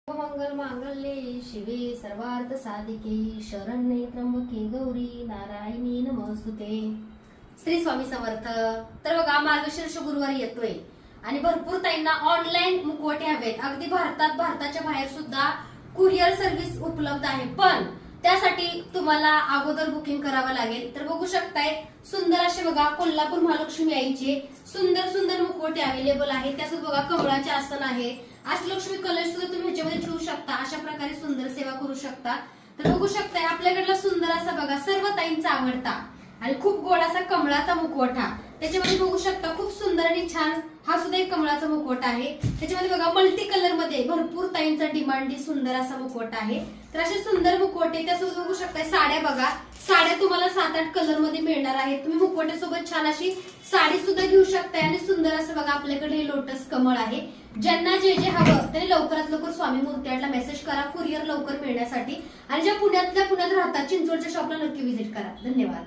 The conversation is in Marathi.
मंगल मांगल्ये शिवे सर्वार्थ साधिके शरण्ये त्र्यंबके गौरी नारायणी नमोस्तुते। श्री स्वामी समर्थ। तर बघा मार्गशीर्ष गुरुवारी येतोय आणि भरपूर ताईंना ऑनलाईन मुखवटे हवेत। अगदी भारताच्या बाहेर सुद्धा कुरिअर सर्व्हिस उपलब्ध आहे, पण त्यासाठी तुम्हाला अगोदर बुकिंग करावं लागेल। तर बघू शकताय सुंदर असे बघा कोल्हापूर महालक्ष्मी आईचे सुंदर सुंदर मुखवटे अवेलेबल आहेत। त्यासोबत बघा कमळाचे आसन आहे, अष्टलक्ष्मी कलश सुद्धा तुम्ही ह्याच्यामध्ये ठेवू शकता। अशा प्रकारे सुंदर सेवा करू शकता। तर बघू शकताय आपल्याकडला सुंदर असा बघा सर्व ताईंचा आवडता आणि खूप गोड असा कमळाचा मुखवटा। त्याच्यामध्ये बघू शकता खूप सुंदर आणि छान हा सुद्धा एक कमळाचा मुखवटा आहे। त्याच्यामध्ये बघा मल्टी कलर मध्ये भरपूर ताईंचा डिमांडी सुंदर असा मुखवटा आहे। तर असे सुंदर मुखवटे त्यासोबत बघू शकताय साड्या बघा, साड्या तुम्हाला 7-8 कलर मध्ये मिळणार आहेत। तुम्ही मुखवट्यासोबत छान अशी साडी सुद्धा घेऊ शकताय आणि सुंदर असं बघा आपल्याकडे हे लोटस कमळ आहे। ज्यांना जे जे हवं त्यांनी लवकरात लवकर स्वामी मूर्ती आर्टला मेसेज करा कुरिअर लवकर मिळण्यासाठी। आणि ज्या पुण्यात राहतात चिंचवडच्या शॉपला नक्की व्हिजिट करा। धन्यवाद।